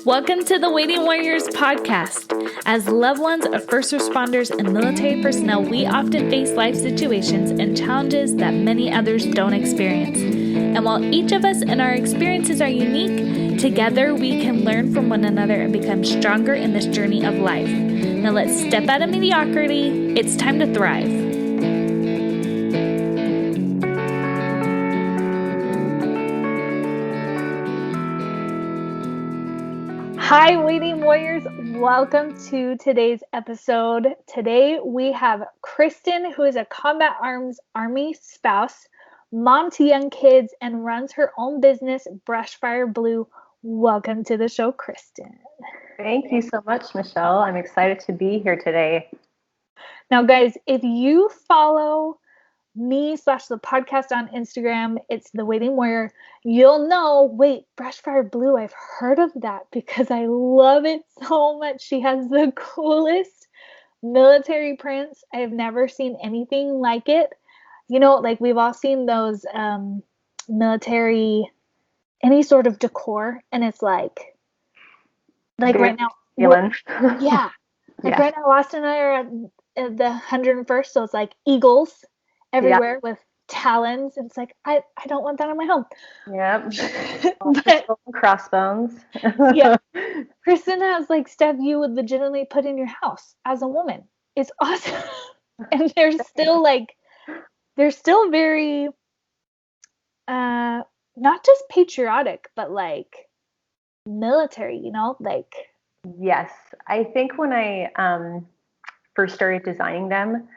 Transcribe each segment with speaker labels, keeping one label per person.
Speaker 1: Welcome to the Waiting Warriors podcast. As loved ones of first responders and military personnel, we often face life situations and challenges that many others don't experience. And while each of us and our experiences are unique, together we can learn from one another and become stronger in this journey of life. Now let's step out of mediocrity. It's time to thrive. Hi, Waiting Warriors. Welcome to today's episode. Today we have Kristen, who is a Combat Arms Army spouse, mom to young kids, and runs her own business, Brushfire Blue. Welcome to the show, Kristen.
Speaker 2: Thank you so much, Michelle. I'm excited to be here today.
Speaker 1: Now, guys, if you follow me/the podcast on Instagram, it's The Waiting Warrior, you'll know, wait, Brushfire Blue, I've heard of that because I love it so much. She has the coolest military prints. I have never seen anything like it. You know, like we've all seen those military, any sort of decor, and it's like right now, yeah. Like right now, Austin and I are at the 101st, so it's like eagles everywhere with talons. And it's like, I don't want that in my home.
Speaker 2: Yep. But, crossbones.
Speaker 1: Yeah. Kristen has like stuff you would legitimately put in your house as a woman. It's awesome. And they're still very not just patriotic, but like military, you know, like.
Speaker 2: Yes. I think when I first started designing them,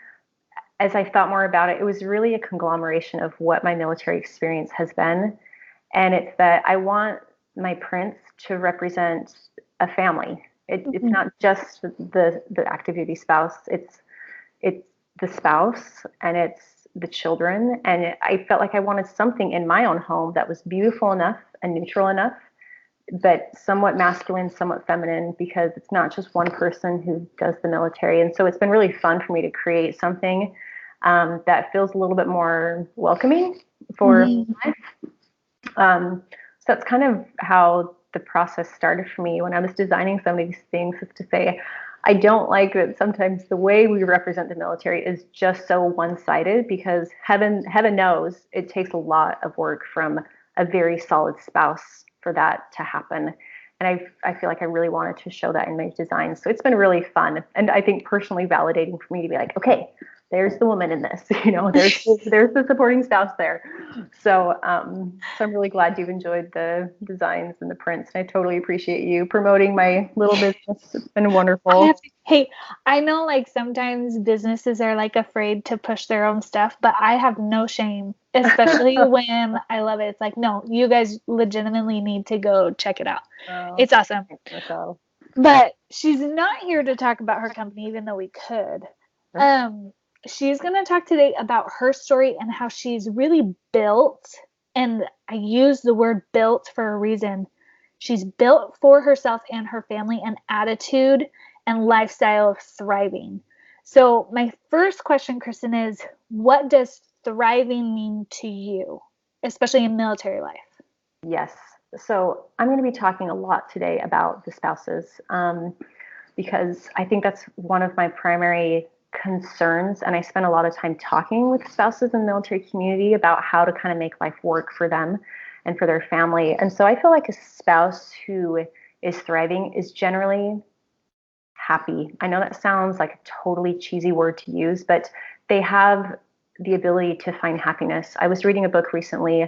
Speaker 2: as I thought more about it, it was really a conglomeration of what my military experience has been. And it's that I want my prints to represent a family. It's not just the active duty spouse. It's the spouse and it's the children. And I felt like I wanted something in my own home that was beautiful enough and neutral enough, but somewhat masculine, somewhat feminine, because it's not just one person who does the military. And so it's been really fun for me to create something that feels a little bit more welcoming for life. So that's kind of how the process started for me when I was designing some of these things, is to say, I don't like that sometimes the way we represent the military is just so one-sided, because heaven knows it takes a lot of work from a very solid spouse for that to happen. And I feel like I really wanted to show that in my design. So it's been really fun. And I think personally validating for me to be like, okay, there's the woman in this, you know, there's the supporting spouse there. So I'm really glad you've enjoyed the designs and the prints. I totally appreciate you promoting my little business. It's been wonderful.
Speaker 1: Hey, I know like sometimes businesses are like afraid to push their own stuff, but I have no shame, especially when I love it. It's like, no, you guys legitimately need to go check it out. Oh, it's awesome. But she's not here to talk about her company, even though we could. She's going to talk today about her story and how she's really built, and I use the word built for a reason. She's built for herself and her family an attitude and lifestyle of thriving. So my first question, Kristen, is what does thriving mean to you, especially in military life?
Speaker 2: Yes. So I'm going to be talking a lot today about the spouses, because I think that's one of my primary concerns. And I spend a lot of time talking with spouses in the military community about how to kind of make life work for them and for their family. And so I feel like a spouse who is thriving is generally happy. I know that sounds like a totally cheesy word to use, but they have the ability to find happiness. I was reading a book recently.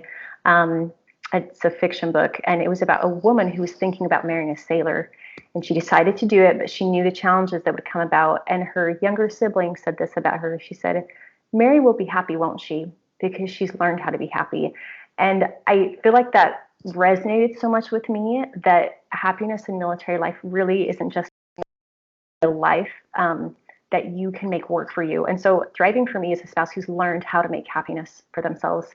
Speaker 2: It's a fiction book, and it was about a woman who was thinking about marrying a sailor. And she decided to do it, but she knew the challenges that would come about. And her younger sibling said this about her. She said, Mary will be happy, won't she? Because she's learned how to be happy. And I feel like that resonated so much with me, that happiness in military life really isn't just a life that you can make work for you. And so thriving for me is a spouse who's learned how to make happiness for themselves.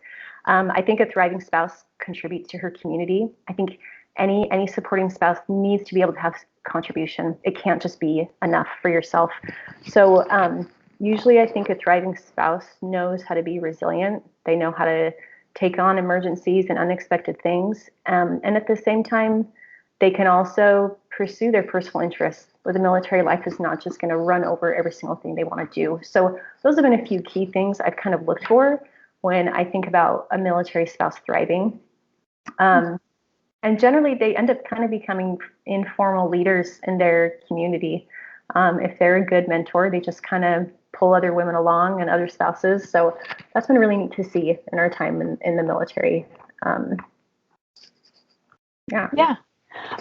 Speaker 2: I think a thriving spouse contributes to her community. I think any supporting spouse needs to be able to have contribution. It can't just be enough for yourself. So usually I think a thriving spouse knows how to be resilient. They know how to take on emergencies and unexpected things. And at the same time, They can also pursue their personal interests, where the military life is not just going to run over every single thing they want to do. So those have been a few key things I've kind of looked for when I think about a military spouse thriving. And generally, they end up kind of becoming informal leaders in their community. If they're a good mentor, they just kind of pull other women along and other spouses. So that's been really neat to see in our time in the military. Um, yeah.
Speaker 1: Yeah.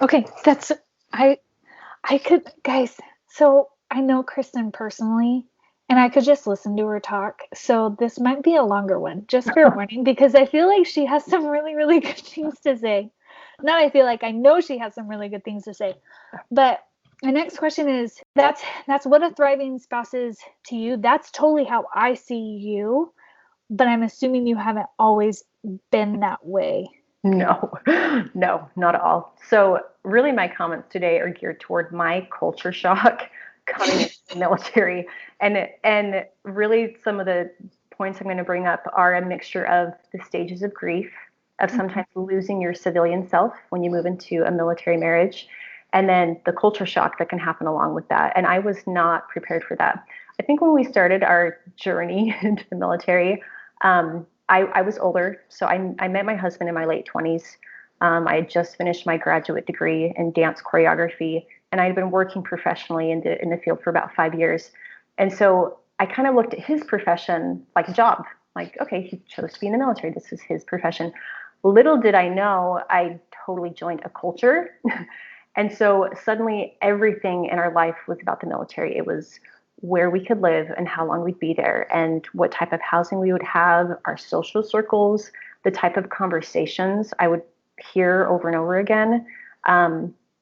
Speaker 1: Okay. I could, guys, so I know Kristen personally, and I could just listen to her talk. So this might be a longer one, just fair warning, because I feel like she has some really, really good things to say. Not I feel like I know she has some really good things to say. But my next question is that's what a thriving spouse is to you. That's totally how I see you, but I'm assuming you haven't always been that way.
Speaker 2: No, no, not at all. So really my comments today are geared toward my culture shock coming into the military. And really some of the points I'm going to bring up are a mixture of the stages of grief, of sometimes losing your civilian self when you move into a military marriage, and then the culture shock that can happen along with that. And I was not prepared for that. I think when we started our journey into the military, I was older, so I met my husband in my late 20s. I had just finished my graduate degree in dance choreography, and I had been working professionally in the field for about 5 years. And so I kind of looked at his profession like a job. Like, okay, he chose to be in the military. This is his profession. Little did I know, I totally joined a culture. And so suddenly everything in our life was about the military. It was where we could live and how long we'd be there and what type of housing we would have, our social circles, the type of conversations I would hear over and over again,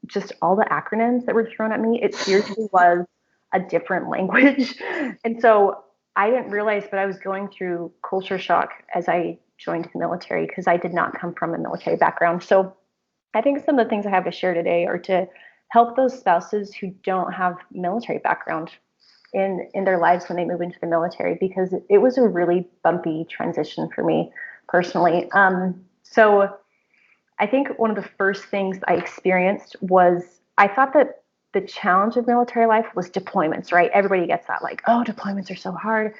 Speaker 2: just all the acronyms that were thrown at me. It seriously was a different language. And so I didn't realize, but I was going through culture shock as I joined the military because I did not come from a military background. So I think some of the things I have to share today are to help those spouses who don't have military background in their lives when they move into the military, because it was a really bumpy transition for me personally. So I think one of the first things I experienced was I thought that the challenge of military life was deployments, right? Everybody gets that, like, oh, deployments are so hard.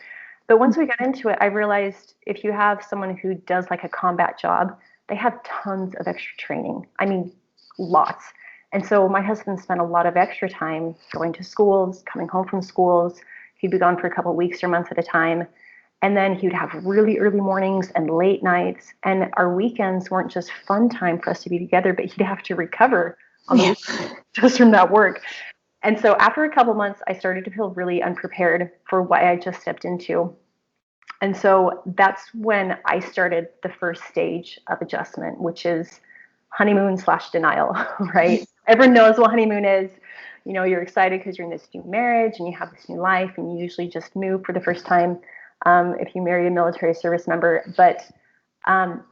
Speaker 2: But once we got into it, I realized if you have someone who does like a combat job, they have tons of extra training. I mean, lots. And so my husband spent a lot of extra time going to schools, coming home from schools. He'd be gone for a couple of weeks or months at a time. And then he would have really early mornings and late nights. And our weekends weren't just fun time for us to be together, but he'd have to recover on the weekends just from that work. And so after a couple months, I started to feel really unprepared for what I just stepped into. And so that's when I started the first stage of adjustment, which is honeymoon/denial, right? Everyone knows what honeymoon is. You know, you're excited because you're in this new marriage and you have this new life, and you usually just move for the first time if you marry a military service member. But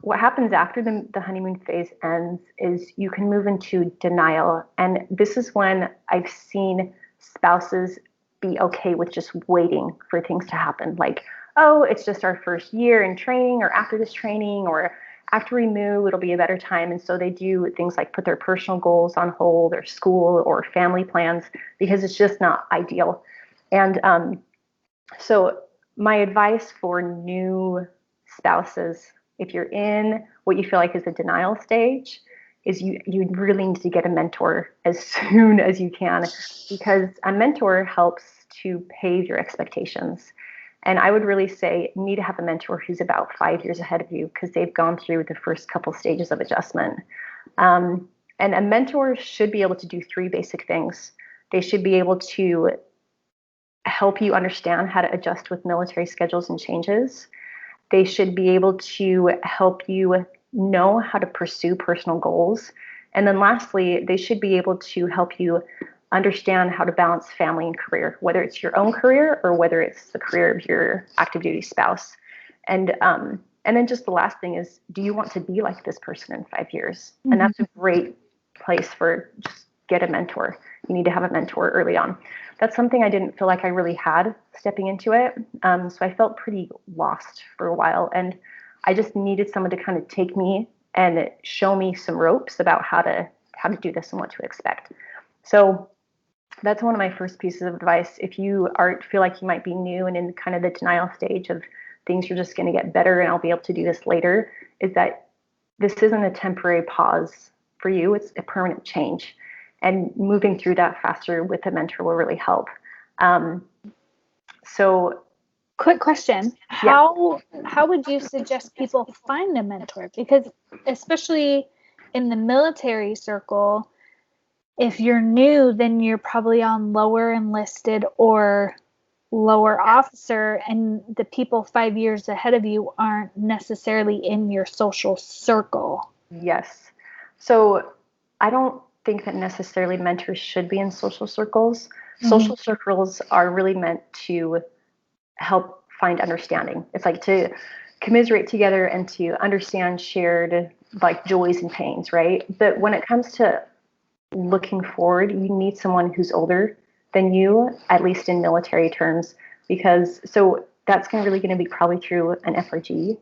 Speaker 2: what happens after the honeymoon phase ends is you can move into denial. And this is when I've seen spouses be okay with just waiting for things to happen. Like, oh, it's just our first year in training, or after this training, or after we move, it'll be a better time. And so they do things like put their personal goals on hold, or school or family plans, because it's just not ideal. And so my advice for new spouses, if you're in what you feel like is a denial stage, is you really need to get a mentor as soon as you can, because a mentor helps to pave your expectations. And I would really say you need to have a mentor who's about 5 years ahead of you, because they've gone through the first couple stages of adjustment. And a mentor should be able to do three basic things. They should be able to help you understand how to adjust with military schedules and changes. They should be able to help you know how to pursue personal goals. And then lastly, they should be able to help you understand how to balance family and career, whether it's your own career or whether it's the career of your active duty spouse. And then just the last thing is, do you want to be like this person in 5 years? Mm-hmm. And that's a great place for just get a mentor. You need to have a mentor early on. That's something I didn't feel like I really had stepping into it. So I felt pretty lost for a while, and I just needed someone to kind of take me and show me some ropes about how to to do this and what to expect. So that's one of my first pieces of advice. If you feel like you might be new and in kind of the denial stage of things are just going to get better and I'll be able to do this later, is that this isn't a temporary pause for you. It's a permanent change. And moving through that faster with a mentor will really help. So
Speaker 1: quick question. How would you suggest people find a mentor? Because especially in the military circle, if you're new, then you're probably on lower enlisted or lower officer, and the people 5 years ahead of you aren't necessarily in your social circle.
Speaker 2: Yes. So I don't think that necessarily mentors should be in social circles. Mm-hmm. Social circles are really meant to help find understanding. It's like to commiserate together and to understand shared like joys and pains, right? But when it comes to looking forward, you need someone who's older than you, at least in military terms, because so that's really going to be probably through an FRG.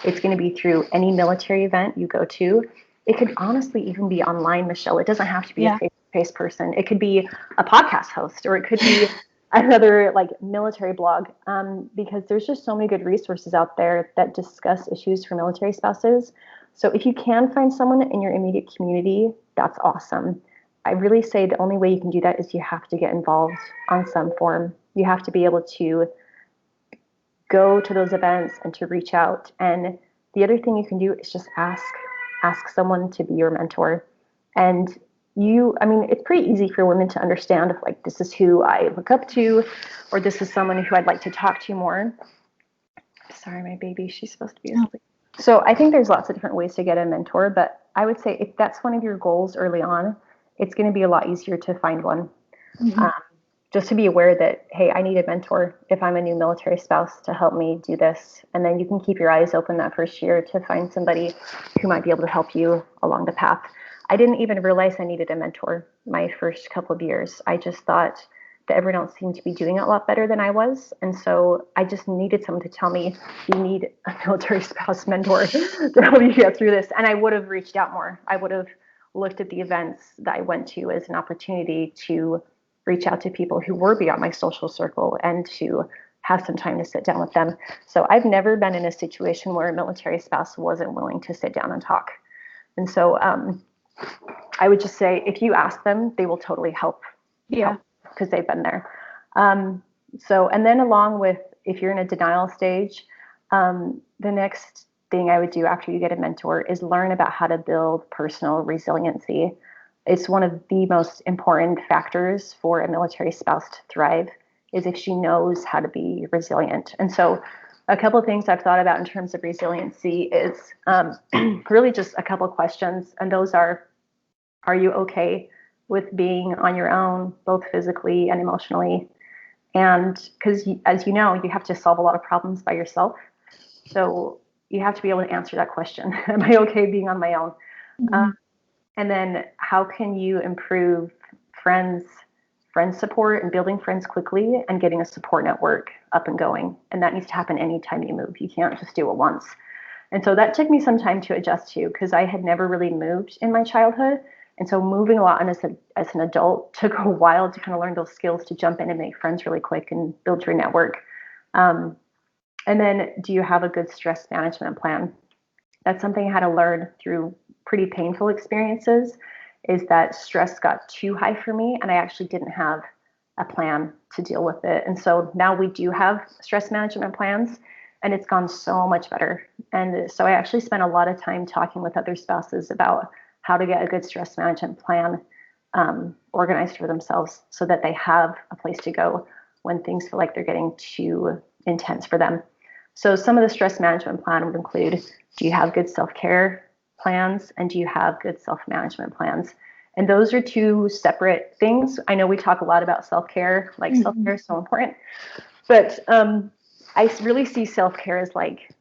Speaker 2: It's going to be through any military event you go to. It could honestly even be online, Michelle. It doesn't have to be a face-to-face person. It could be a podcast host, or it could be another like military blog, because there's just so many good resources out there that discuss issues for military spouses. So if you can find someone in your immediate community, that's awesome. I really say the only way you can do that is you have to get involved on some form. You have to be able to go to those events and to reach out. And the other thing you can do is just ask someone to be your mentor. And it's pretty easy for women to understand if like this is who I look up to, or this is someone who I'd like to talk to more. Sorry, my baby, she's supposed to be asleep. So I think there's lots of different ways to get a mentor, but I would say if that's one of your goals early on, it's going to be a lot easier to find one. Mm-hmm. Just to be aware that, hey, I need a mentor if I'm a new military spouse to help me do this. And then you can keep your eyes open that first year to find somebody who might be able to help you along the path. I didn't even realize I needed a mentor my first couple of years. I just thought that everyone else seemed to be doing it a lot better than I was. And so I just needed someone to tell me, you need a military spouse mentor to help you get through this. And I would have reached out more. I would have looked at the events that I went to as an opportunity to reach out to people who were beyond my social circle and to have some time to sit down with them. So I've never been in a situation where a military spouse wasn't willing to sit down and talk. And so I would just say, if you ask them, they will totally help.
Speaker 1: Yeah.
Speaker 2: Because they've been there. And then along with, if you're in a denial stage, the next thing I would do after you get a mentor is learn about how to build personal resiliency. It's one of the most important factors for a military spouse to thrive, is if she knows how to be resilient. And so a couple of things I've thought about in terms of resiliency is really just a couple of questions. And those are you okay with being on your own, both physically and emotionally? And because, as you know, you have to solve a lot of problems by yourself. So you have to be able to answer that question. Am I okay being on my own? Mm-hmm. And then how can you improve friend support and building friends quickly and getting a support network up and going? And that needs to happen anytime you move. You can't just do it once. And so that took me some time to adjust to, because I had never really moved in my childhood. And so moving a lot as an adult took a while to kind of learn those skills to jump in and make friends really quick and build your network. And then, do you have a good stress management plan? That's something I had to learn through pretty painful experiences, is that stress got too high for me and I actually didn't have a plan to deal with it. And so now we do have stress management plans, and it's gone so much better. And so I actually spent a lot of time talking with other spouses about how to get a good stress management plan organized for themselves, so that they have a place to go when things feel like they're getting too intense for them. So some of the stress management plan would include, do you have good self-care plans, and do you have good self-management plans? And those are two separate things. I know we talk a lot about self-care, like mm-hmm. Self-care is so important, but I really see self-care as like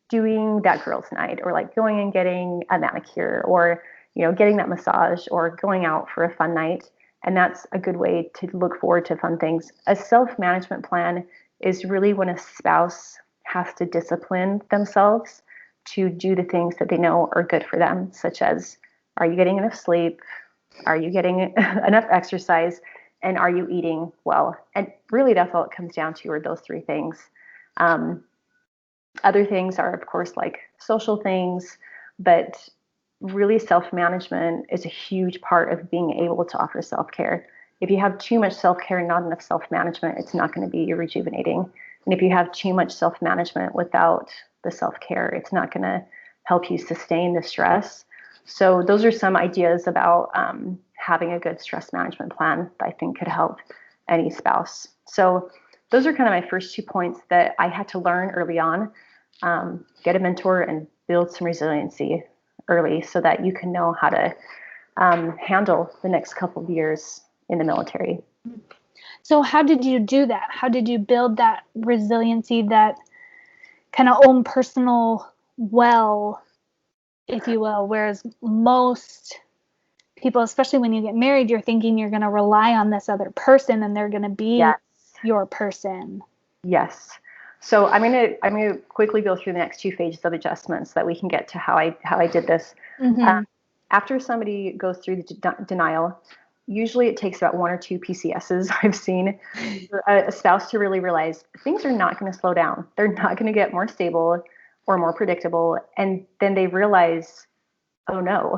Speaker 2: doing that girls' night, or like going and getting a manicure, or getting that massage, or going out for a fun night. And that's a good way to look forward to fun things. A self-management plan is really when a spouse has to discipline themselves to do the things that they know are good for them, such as, are you getting enough sleep? Are you getting enough exercise? And are you eating well? And really, that's all it comes down to, are those three things. Um, Other things are, of course, like social things, but really self-management is a huge part of being able to offer self-care. If you have too much self-care and not enough self-management, it's not going to be rejuvenating. And if you have too much self-management without the self-care, it's not going to help you sustain the stress. So those are some ideas about having a good stress management plan that I think could help any spouse. So those are kind of my first 2 points that I had to learn early on. Get a mentor and build some resiliency early so that you can know how to handle the next couple of years in the military.
Speaker 1: So how did you do that? How did you build that resiliency, that kind of own personal well, if you will? Whereas most people, especially when you get married, you're thinking you're going to rely on this other person and they're going to be
Speaker 2: Yes.
Speaker 1: your person.
Speaker 2: Yes. So I'm gonna quickly go through the next 2 phases of adjustments so that we can get to how I did this.
Speaker 1: Mm-hmm.
Speaker 2: After somebody goes through the denial, usually it takes about 1 or 2 PCSs I've seen for a spouse to really realize things are not going to slow down. They're not going to get more stable or more predictable, and then they realize, oh no,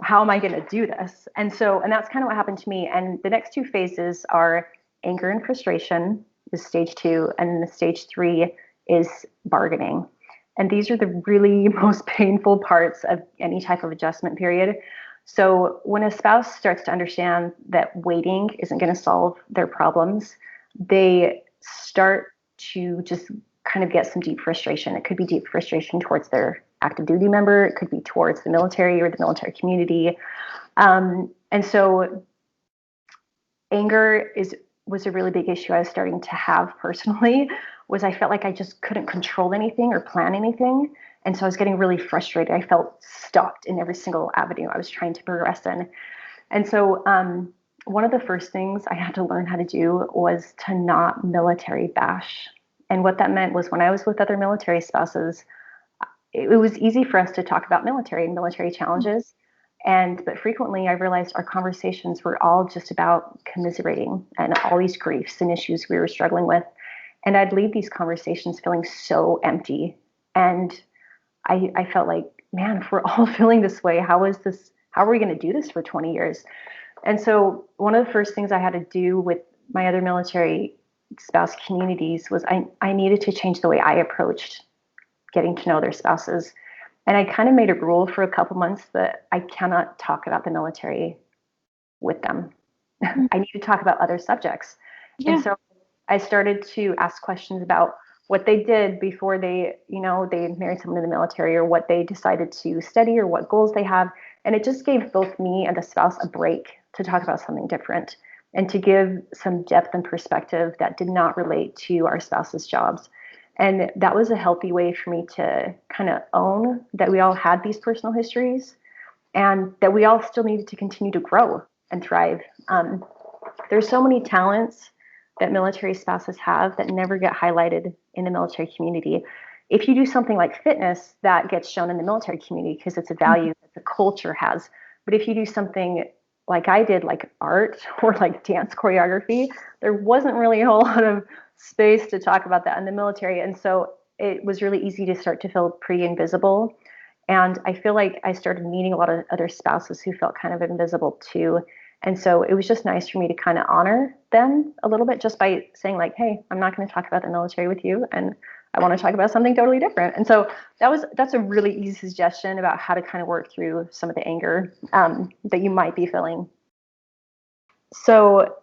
Speaker 2: how am I going to do this? And that's kind of what happened to me. And the next 2 phases are anger and frustration is stage 2, and the stage 3 is bargaining. And these are the really most painful parts of any type of adjustment period. So when a spouse starts to understand that waiting isn't going to solve their problems, they start to just kind of get some deep frustration. It could be deep frustration towards their active duty member. It could be towards the military or the military community. And so anger was a really big issue I was starting to have personally. Was I felt like I just couldn't control anything or plan anything. And so I was getting really frustrated. I felt stopped in every single avenue I was trying to progress in. And so one of the first things I had to learn how to do was to not military bash. And what that meant was when I was with other military spouses, it was easy for us to talk about military and military challenges. But frequently I realized our conversations were all just about commiserating and all these griefs and issues we were struggling with. And I'd leave these conversations feeling so empty. And I felt like, man, if we're all feeling this way, how are we going to do this for 20 years? And so one of the first things I had to do with my other military spouse communities was I needed to change the way I approached getting to know their spouses. And I kind of made a rule for a couple months that I cannot talk about the military with them. I need to talk about other subjects.
Speaker 1: Yeah.
Speaker 2: And so I started to ask questions about what they did before they married someone in the military, or what they decided to study, or what goals they have. And it just gave both me and the spouse a break to talk about something different and to give some depth and perspective that did not relate to our spouse's jobs. And that was a healthy way for me to kind of own that we all had these personal histories and that we all still needed to continue to grow and thrive. There's so many talents that military spouses have that never get highlighted in the military community. If you do something like fitness, that gets shown in the military community because it's a value that the culture has. But if you do something like I did, like art or like dance choreography, there wasn't really a whole lot of space to talk about that in the military. And so it was really easy to start to feel pretty invisible. And I feel like I started meeting a lot of other spouses who felt kind of invisible too. And so it was just nice for me to kind of honor them a little bit just by saying like, hey, I'm not going to talk about the military with you, and I want to talk about something totally different. And so that's a really easy suggestion about how to kind of work through some of the anger that you might be feeling. So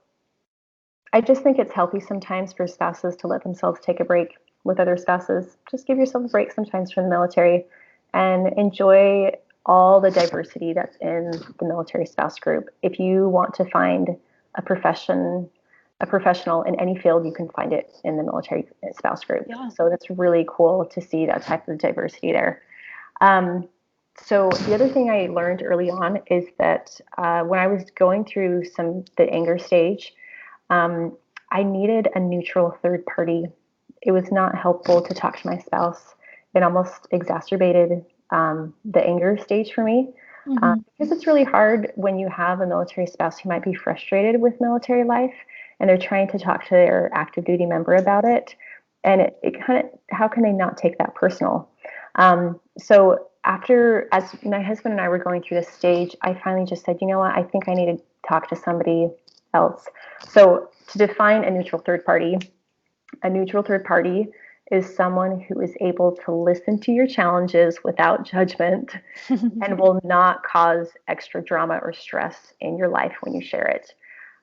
Speaker 2: I just think it's healthy sometimes for spouses to let themselves take a break with other spouses. Just give yourself a break sometimes from the military and enjoy all the diversity that's in the military spouse group. If you want to find a professional in any field, you can find it in the military spouse group.
Speaker 1: Yeah.
Speaker 2: So that's really cool to see that type of diversity there. So the other thing I learned early on is that when I was going through the anger stage, I needed a neutral third party. It was not helpful to talk to my spouse. It almost exacerbated the anger stage for me.
Speaker 1: Mm-hmm.
Speaker 2: Because it's really hard when you have a military spouse who might be frustrated with military life and they're trying to talk to their active duty member about it. And it kind of, how can they not take that personal? So after, as my husband and I were going through this stage, I finally just said, you know what, I think I need to talk to somebody else. So to define a neutral third party is someone who is able to listen to your challenges without judgment and will not cause extra drama or stress in your life when you share it.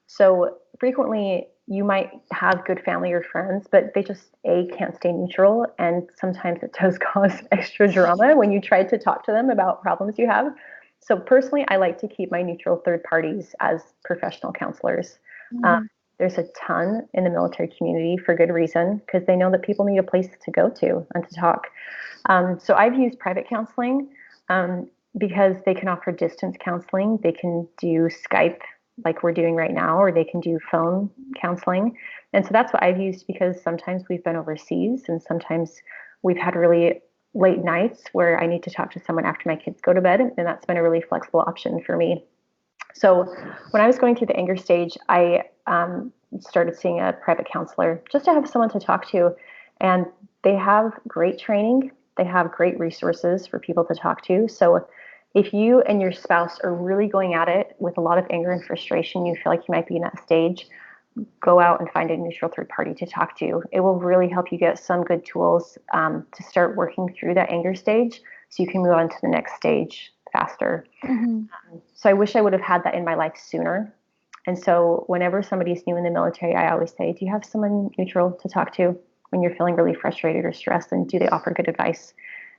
Speaker 2: So frequently you might have good family or friends, but they just can't stay neutral, and sometimes it does cause extra drama when you try to talk to them about problems you have. So personally, I like to keep my neutral third parties as professional counselors. Um,
Speaker 1: Mm-hmm.
Speaker 2: there's a ton in the military community for good reason, because they know that people need a place to go to and to talk. So I've used private counseling because they can offer distance counseling. They can do Skype like we're doing right now, or they can do phone counseling. And so that's what I've used, because sometimes we've been overseas and sometimes we've had really late nights where I need to talk to someone after my kids go to bed. And that's been a really flexible option for me. So when I was going through the anger stage, I started seeing a private counselor just to have someone to talk to. And they have great training. They have great resources for people to talk to. So if you and your spouse are really going at it with a lot of anger and frustration, you feel like you might be in that stage, go out and find a neutral third party to talk to. It will really help you get some good tools to start working through that anger stage so you can move on to the next stage faster.
Speaker 1: Mm-hmm.
Speaker 2: So I wish I would have had that in my life sooner. And so whenever somebody's new in the military, I always say, do you have someone neutral to talk to when you're feeling really frustrated or stressed? And do they offer good advice?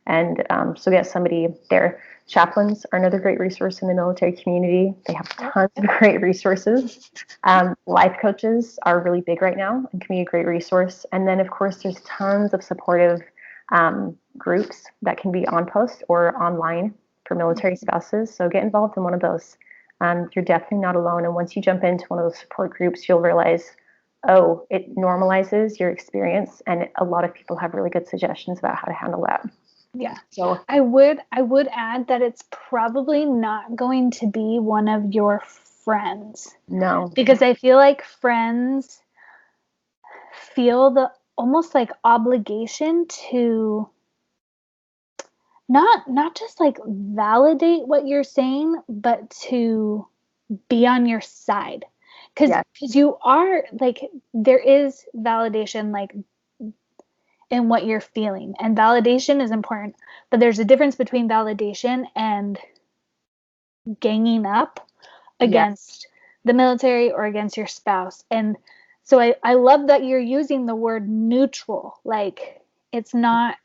Speaker 2: And so get somebody there. Chaplains are another great resource in the military community. They have tons of great resources. Life coaches are really big right now and can be a great resource. And then, of course, there's tons of supportive groups that can be on post or online for military spouses. So get involved in one of those. You're definitely not alone. And once you jump into one of those support groups, you'll realize, oh, it normalizes your experience. And a lot of people have really good suggestions about how to handle that.
Speaker 1: Yeah.
Speaker 2: So
Speaker 1: I would add that it's probably not going to be one of your friends,
Speaker 2: no,
Speaker 1: because I feel like friends feel the almost like obligation to not just like validate what you're saying, but to be on your side. Cuz
Speaker 2: yes,
Speaker 1: cuz you are like, there is validation like in what you're feeling, and validation is important, but there's a difference between validation and ganging up
Speaker 2: yes,
Speaker 1: against the military or against your spouse. And so I love that you're using the word neutral. Like, it's not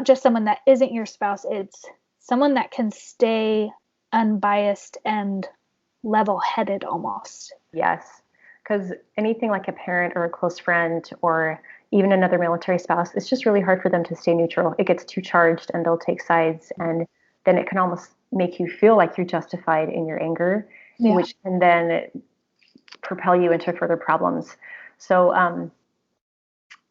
Speaker 1: just someone that isn't your spouse, it's someone that can stay unbiased and level-headed almost.
Speaker 2: yes. Because anything like a parent or a close friend or even another military spouse, it's just really hard for them to stay neutral. It gets too charged and they'll take sides, and then it can almost make you feel like you're justified in your anger,
Speaker 1: Yeah.
Speaker 2: which can then propel you into further problems. So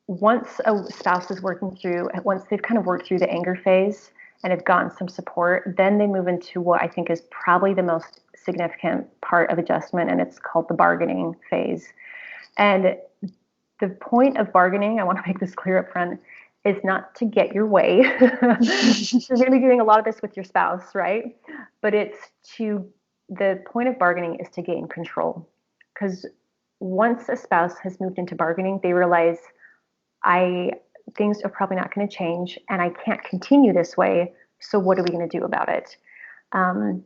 Speaker 2: once a spouse is once they've kind of worked through the anger phase and have gotten some support, then they move into what I think is probably the most significant part of adjustment, and it's called the bargaining phase. And the point of bargaining, I want to make this clear up front, is not to get your way. You're going to be doing a lot of this with your spouse, right? But the point of bargaining is to gain control. Because once a spouse has moved into bargaining, they realize I things are probably not going to change, and I can't continue this way. So what are we going to do about it? And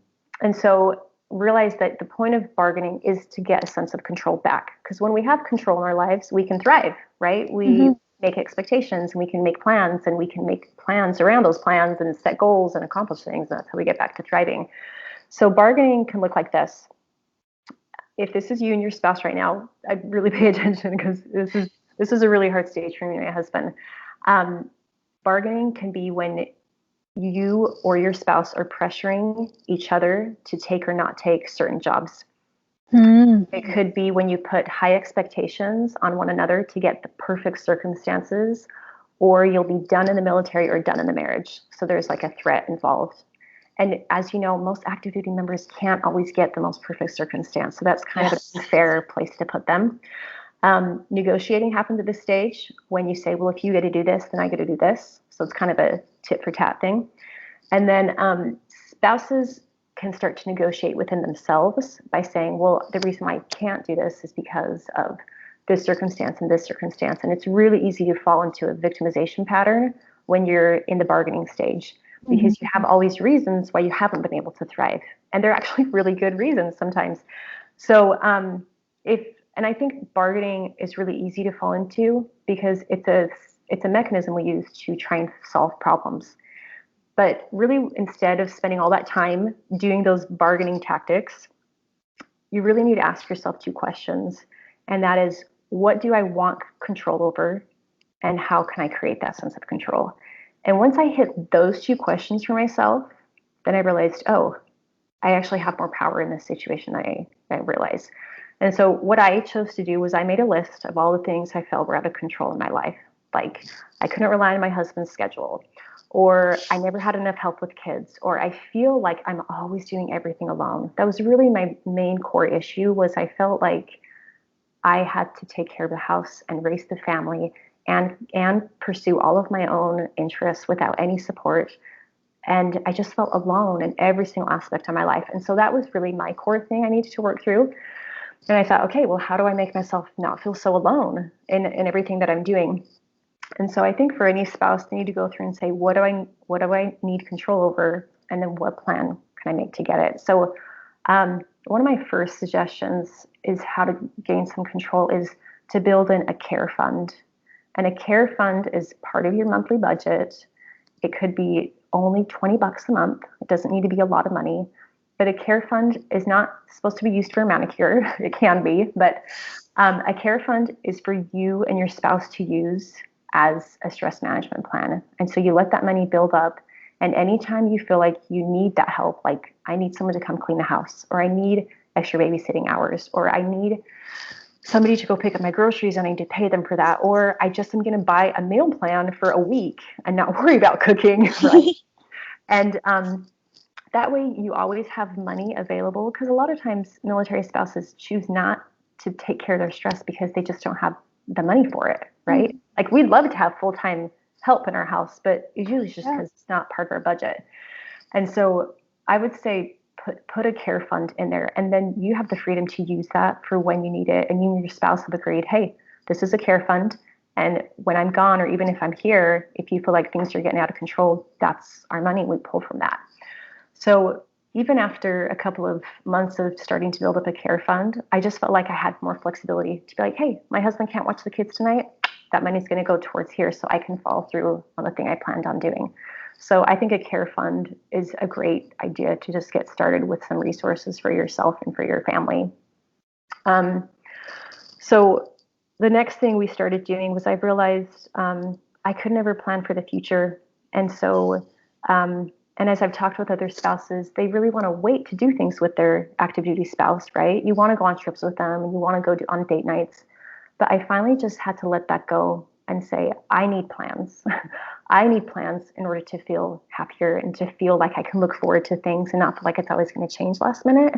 Speaker 2: so realize that the point of bargaining is to get a sense of control back. Because when we have control in our lives, we can thrive, right? We
Speaker 1: Mm-hmm.
Speaker 2: make expectations, and we can make plans, and we can make plans around those plans and set goals and accomplish things. And that's how we get back to thriving. So bargaining can look like this. If this is you and your spouse right now, I'd really pay attention, because this is a really hard stage for me and my husband. Um, Bargaining can be when you or your spouse are pressuring each other to take or not take certain jobs.
Speaker 1: Mm.
Speaker 2: It could be when you put high expectations on one another to get the perfect circumstances, or you'll be done in the military or done in the marriage. So there's like a threat involved. And as you know, most active duty members can't always get the most perfect circumstance. So that's kind of an
Speaker 1: Yes.
Speaker 2: unfair place to put them. Negotiating happens at this stage when you say, well, if you get to do this, then I get to do this. So it's kind of a tit for tat thing. And then spouses can start to negotiate within themselves by saying, well, the reason why I can't do this is because of this circumstance and this circumstance. And it's really easy to fall into a victimization pattern when you're in the bargaining stage because you have all these reasons why you haven't been able to thrive. And they're actually really good reasons sometimes. So and I think bargaining is really easy to fall into because it's a mechanism we use to try and solve problems. But really, instead of spending all that time doing those bargaining tactics, you really need to ask yourself two questions. And that is, what do I want control over? And how can I create that sense of control? And once I hit those two questions for myself, then I realized, oh, I actually have more power in this situation than I realized. And so what I chose to do was I made a list of all the things I felt were out of control in my life. Like I couldn't rely on my husband's schedule, or I never had enough help with kids, or I feel like I'm always doing everything alone. That was really my main core issue was I felt like I had to take care of the house and raise the family and pursue all of my own interests without any support. And I just felt alone in every single aspect of my life. And so that was really my core thing I needed to work through. And I thought, okay, well, how do I make myself not feel so alone in everything that I'm doing? And so I think for any spouse, they need to go through and say, what do I need control over? And then what plan can I make to get it? So one of my first suggestions is how to gain some control is to build in a care fund. And a care fund is part of your monthly budget. It could be only $20 a month. It doesn't need to be a lot of money. But a care fund is not supposed to be used for a manicure. It can be, but a care fund is for you and your spouse to use as a stress management plan. And so you let that money build up. And anytime you feel like you need that help, like I need someone to come clean the house, or I need extra babysitting hours, or I need somebody to go pick up my groceries and I need to pay them for that, or I just am going to buy a meal plan for a week and not worry about cooking, right? And that way you always have money available because a lot of times military spouses choose not to take care of their stress because they just don't have the money for it, right? Like we'd love to have full-time help in our house, but it's usually just because it's not part of our budget. And so I would say put a care fund in there, and then you have the freedom to use that for when you need it. And you and your spouse have agreed, hey, this is a care fund. And when I'm gone, or even if I'm here, if you feel like things are getting out of control, that's our money. We pull from that. So even after a couple of months of starting to build up a care fund, I just felt like I had more flexibility to be like, hey, my husband can't watch the kids tonight. That money's going to go towards here so I can follow through on the thing I planned on doing. So I think a care fund is a great idea to just get started with some resources for yourself and for your family. So the next thing we started doing was I realized I could never plan for the future. And so and as I've talked with other spouses, they really want to wait to do things with their active duty spouse, right? You want to go on trips with them and you want to go on date nights. But I finally just had to let that go and say, I need plans. I need plans in order to feel happier and to feel like I can look forward to things and not feel like it's always going to change last minute.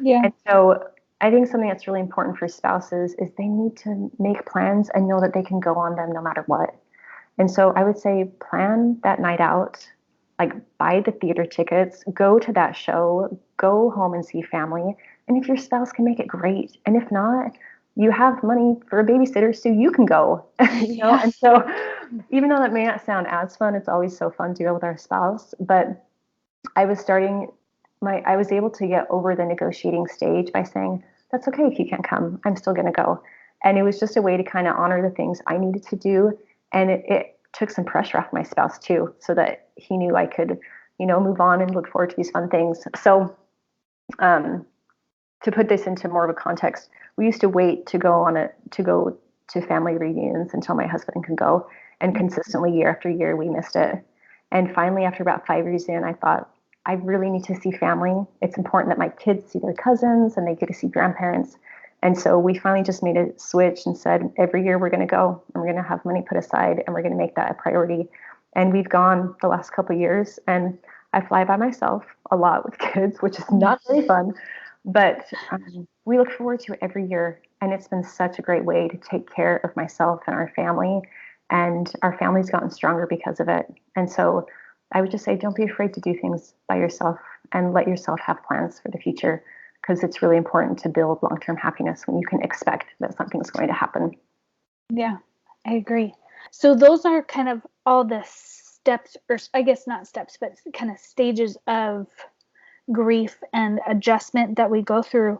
Speaker 1: Yeah.
Speaker 2: And so I think something that's really important for spouses is they need to make plans and know that they can go on them no matter what. And so I would say plan that night out, like buy the theater tickets, go to that show, go home and see family. And if your spouse can make it, great. And if not, you have money for a babysitter so you can go, you know? And so even though that may not sound as fun, it's always so fun to go with our spouse. But I was able to get over the negotiating stage by saying, that's okay if you can't come, I'm still going to go. And it was just a way to kind of honor the things I needed to do. And it took some pressure off my spouse too, so that he knew I could, move on and look forward to these fun things. So to put this into more of a context, we used to wait to go to family reunions until my husband could go. And consistently year after year, we missed it. And finally, after about 5 years in, I thought, I really need to see family. It's important that my kids see their cousins and they get to see grandparents. And so we finally just made a switch and said, every year we're going to go and we're going to have money put aside and we're going to make that a priority. And we've gone the last couple of years. And I fly by myself a lot with kids, which is not very fun, but we look forward to it every year. And it's been such a great way to take care of myself and our family. And our family's gotten stronger because of it. And so I would just say, don't be afraid to do things by yourself and let yourself have plans for the future, because it's really important to build long-term happiness when you can expect that something's going to happen.
Speaker 1: Yeah, I agree. So those are kind of all the steps, or I guess not steps, but kind of stages of grief and adjustment that we go through.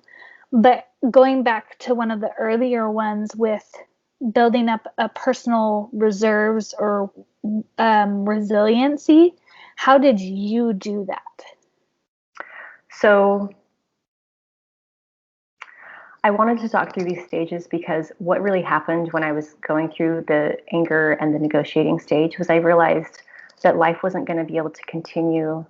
Speaker 1: But going back to one of the earlier ones with building up a personal reserves or resiliency, how did you do that?
Speaker 2: So I wanted to talk through these stages because what really happened when I was going through the anger and the negotiating stage was I realized that life wasn't going to be able to continue.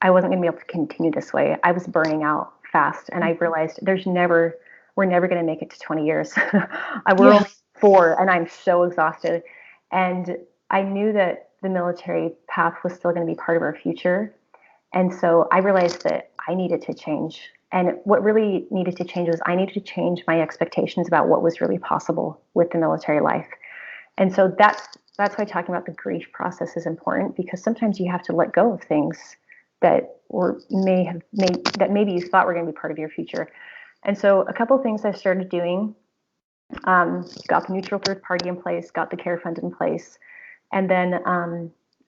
Speaker 2: I wasn't going to be able to continue this way. I was burning out fast, and I realized we're never going to make it to 20 years. We're only 4, and I'm so exhausted. And I knew that the military path was still going to be part of our future. And so I realized that I needed to change. And what really needed to change was I needed to change my expectations about what was really possible with the military life. And so that's why talking about the grief process is important, because sometimes you have to let go of things that that maybe you thought were going to be part of your future. And so a couple of things I started doing, got the neutral third party in place, got the care fund in place, and then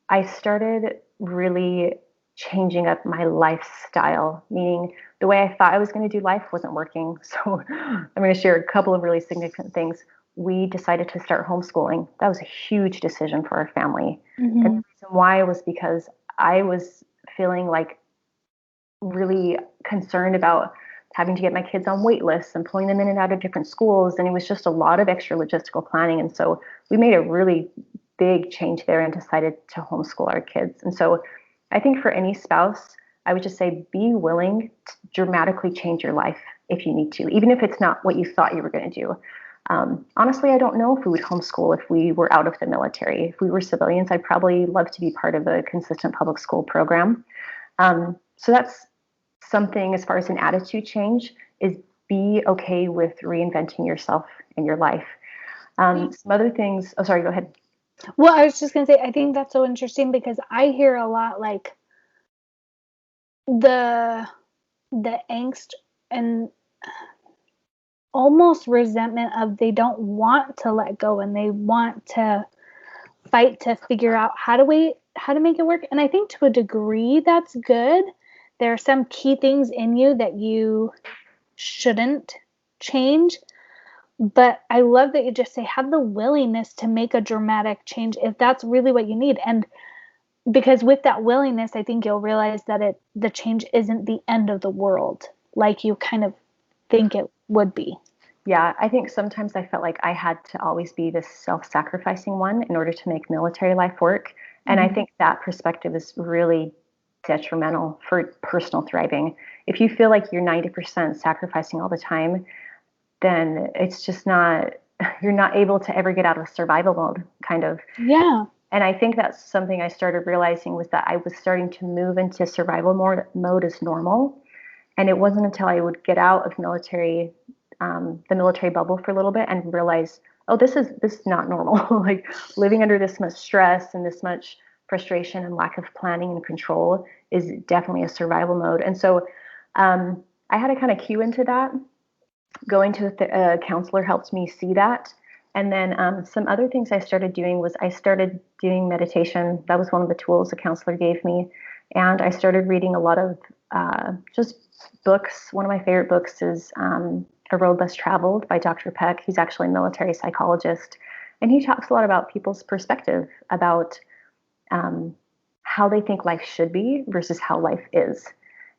Speaker 2: I started really changing up my lifestyle, meaning the way I thought I was going to do life wasn't working. So I'm going to share a couple of really significant things. We decided to start homeschooling. That was a huge decision for our family. Mm-hmm. And the reason why was because I was feeling like really concerned about having to get my kids on wait lists and pulling them in and out of different schools. And it was just a lot of extra logistical planning. And so we made a really big change there and decided to homeschool our kids. And so I think for any spouse, I would just say be willing to dramatically change your life if you need to, even if it's not what you thought you were going to do. Honestly, I don't know if we would homeschool if we were out of the military. If we were civilians, I'd probably love to be part of a consistent public school program. So that's something as far as an attitude change, is be okay with reinventing yourself in your life. Some other things. Oh, sorry, go ahead.
Speaker 1: Well, I was just going to say, I think that's so interesting because I hear a lot like the angst and almost resentment of they don't want to let go and they want to fight to figure out how to make it work. And I think to a degree that's good. There are some key things in you that you shouldn't change. But I love that you just say have the willingness to make a dramatic change if that's really what you need. And because with that willingness, I think you'll realize that the change isn't the end of the world like you kind of think it would be.
Speaker 2: Yeah, I think sometimes I felt like I had to always be this self-sacrificing one in order to make military life work. And I think that perspective is really detrimental for personal thriving. If you feel like you're 90% sacrificing all the time, then it's just you're not able to ever get out of survival mode, kind of.
Speaker 1: Yeah.
Speaker 2: And I think that's something I started realizing, was that I was starting to move into survival mode as normal. And it wasn't until I would get out of the military bubble for a little bit and realize, oh, this is not normal. Like living under this much stress and this much frustration and lack of planning and control is definitely a survival mode. And so I had to kind of cue into that. Going to a counselor helped me see that. And then some other things I started doing was I started doing meditation. That was one of the tools the counselor gave me. And I started reading a lot of just books. One of my favorite books is A Road Less Traveled by Dr. Peck. He's actually a military psychologist. And he talks a lot about people's perspective about how they think life should be versus how life is.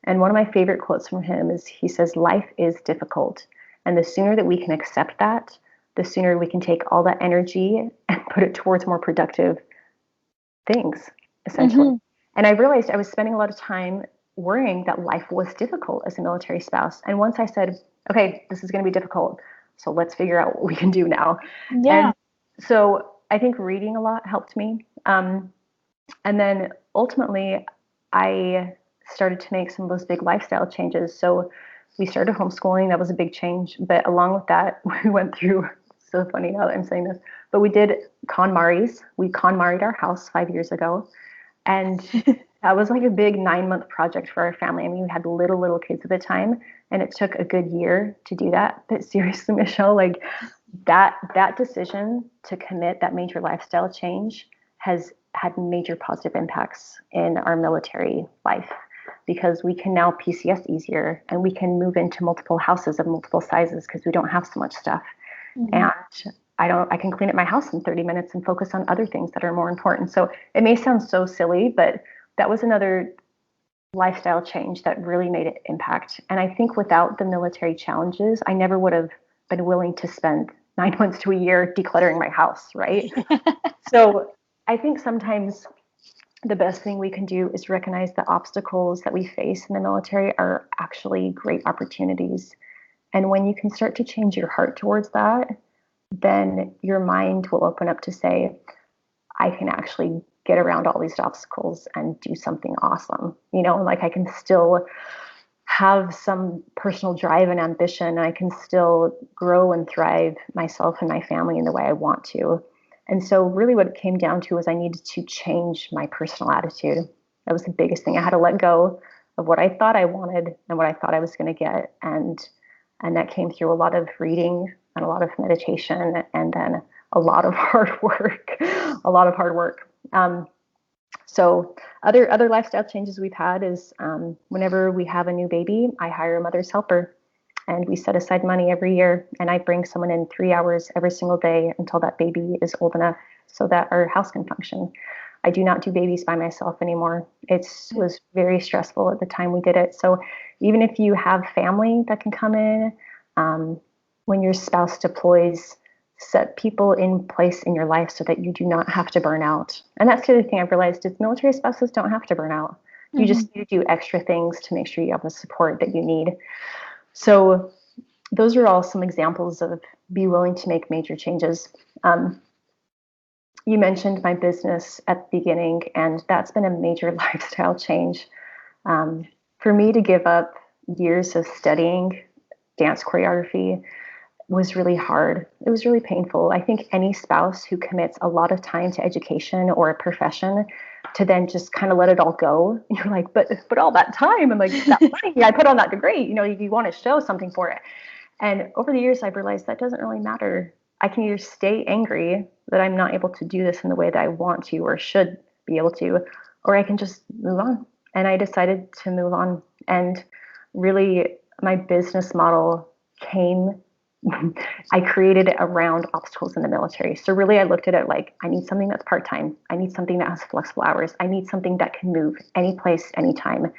Speaker 2: And one of my favorite quotes from him is, he says, life is difficult. And the sooner that we can accept that, the sooner we can take all that energy and put it towards more productive things, essentially. Mm-hmm. And I realized I was spending a lot of time worrying that life was difficult as a military spouse. And once I said, okay, this is going to be difficult, so let's figure out what we can do now. Yeah. And so I think reading a lot helped me. And then ultimately, I started to make some of those big lifestyle changes. So we started homeschooling. That was a big change. But along with that, we went through, so funny now that I'm saying this, but we did KonMari's. We KonMari'd our house 5 years ago. And that was like a big 9-month project for our family. I mean, we had little kids at the time, and it took a good year to do that. But seriously, Michelle, like that decision to commit that major lifestyle change has had major positive impacts in our military life because we can now PCS easier and we can move into multiple houses of multiple sizes because we don't have so much stuff. Mm-hmm. And I can clean up my house in 30 minutes and focus on other things that are more important. So it may sound so silly, but that was another lifestyle change that really made an impact. And I think without the military challenges, I never would have been willing to spend 9 months to a year decluttering my house, right? So I think sometimes the best thing we can do is recognize the obstacles that we face in the military are actually great opportunities. And when you can start to change your heart towards that, then your mind will open up to say, I can actually get around all these obstacles and do something awesome. You know, like I can still have some personal drive and ambition, and I can still grow and thrive myself and my family in the way I want to. And so really what it came down to was I needed to change my personal attitude. That was the biggest thing. I had to let go of what I thought I wanted and what I thought I was going to get. And that came through a lot of reading and a lot of meditation and then a lot of hard work, So other lifestyle changes we've had is whenever we have a new baby, I hire a mother's helper and we set aside money every year and I bring someone in 3 hours every single day until that baby is old enough so that our house can function. I do not do babies by myself anymore. It was very stressful at the time we did it. So even if you have family that can come in, when your spouse deploys, set people in place in your life so that you do not have to burn out. And that's the other thing I've realized is military spouses don't have to burn out. You just need to do extra things to make sure you have the support that you need. So those are all some examples of be willing to make major changes. You mentioned my business at the beginning, and that's been a major lifestyle change. For me to give up years of studying dance choreography was really hard. It was really painful. I think any spouse who commits a lot of time to education or a profession to then just kind of let it all go, you're like, but all that time and like that money I put on that degree, you know, you want to show something for it. And over the years, I've realized that doesn't really matter. I can either stay angry that I'm not able to do this in the way that I want to or should be able to, or I can just move on. And I decided to move on. And really, my business model I created it around obstacles in the military. So really I looked at it like, I need something that's part-time. I need something that has flexible hours. I need something that can move any place, anytime.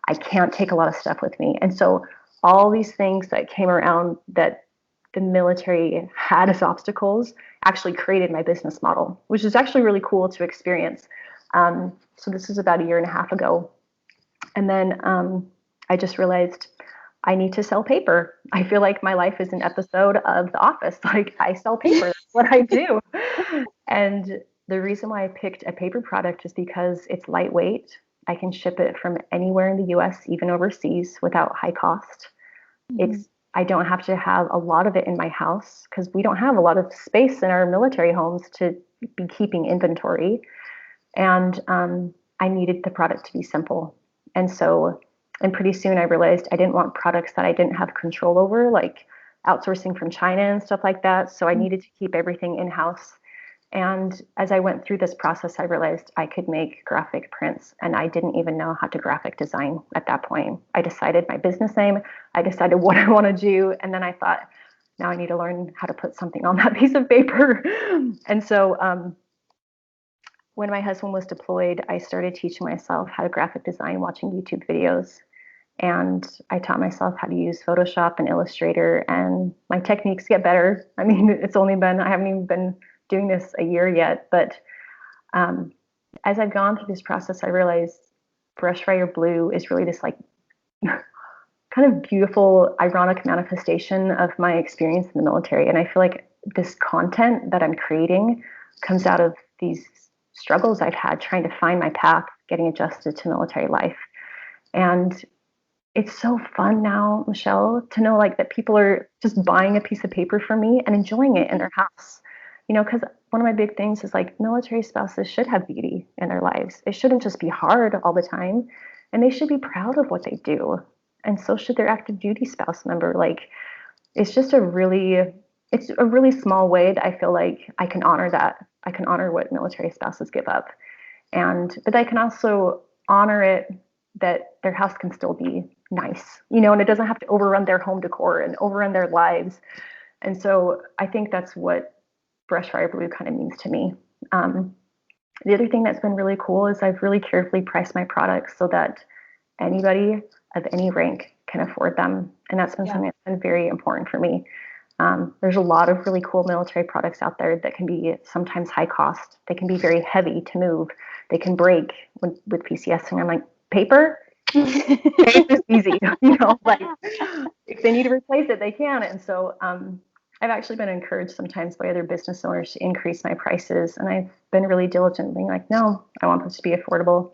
Speaker 2: I can't take a lot of stuff with me. And so all these things that came around that the military had as obstacles actually created my business model, which is actually really cool to experience. So this is about 1.5 years ago. And then I just realized I need to sell paper. I feel like my life is an episode of The Office. Like I sell paper. That's what I do. And the reason why I picked a paper product is because it's lightweight. I can ship it from anywhere in the US, even overseas, without high cost. I don't have to have a lot of it in my house because we don't have a lot of space in our military homes to be keeping inventory. And I needed the product to be simple. And pretty soon I realized I didn't want products that I didn't have control over, like outsourcing from China and stuff like that. So I needed to keep everything in-house. And as I went through this process, I realized I could make graphic prints, and I didn't even know how to graphic design at that point. I decided my business name, I decided what I want to do, and then I thought, now I need to learn how to put something on that piece of paper. And so when my husband was deployed, I started teaching myself how to graphic design, watching YouTube videos. And I taught myself how to use Photoshop and Illustrator, and my techniques get better. I mean, I haven't even been doing this a year yet, but as I've gone through this process, I realized Brush Fire Blue is really this like kind of beautiful, ironic manifestation of my experience in the military. And I feel like this content that I'm creating comes out of these struggles I've had trying to find my path, getting adjusted to military life. And it's so fun now, Michelle, to know like that people are just buying a piece of paper from me and enjoying it in their house. Because one of my big things is like military spouses should have beauty in their lives. It shouldn't just be hard all the time, and they should be proud of what they do. And so should their active duty spouse member. Like it's just it's a really small way that I feel like I can honor that. I can honor what military spouses give up. But I can also honor it that their house can still be nice, and it doesn't have to overrun their home decor and overrun their lives. And so I think that's what Brush Fire Blue kind of means to me. The other thing that's been really cool is I've really carefully priced my products so that anybody of any rank can afford them. And that's been something that's been very important for me. There's a lot of really cool military products out there that can be sometimes high cost. They can be very heavy to move. They can break with PCS. And I'm like, paper? Paper's easy. Like if they need to replace it, they can. And so I've actually been encouraged sometimes by other business owners to increase my prices. And I've been really diligent being like, no, I want this to be affordable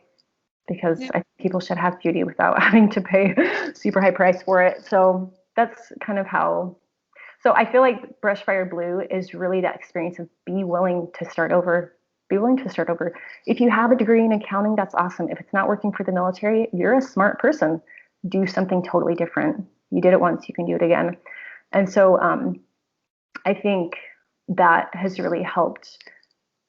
Speaker 2: because I think people should have beauty without having to pay super high price for it. So that's kind of how. So I feel like Brush Fire Blue is really that experience of be willing to start over. Be willing to start over. If you have a degree in accounting, that's awesome. If it's not working for the military, you're a smart person. Do something totally different. You did it once, you can do it again. And so I think that has really helped.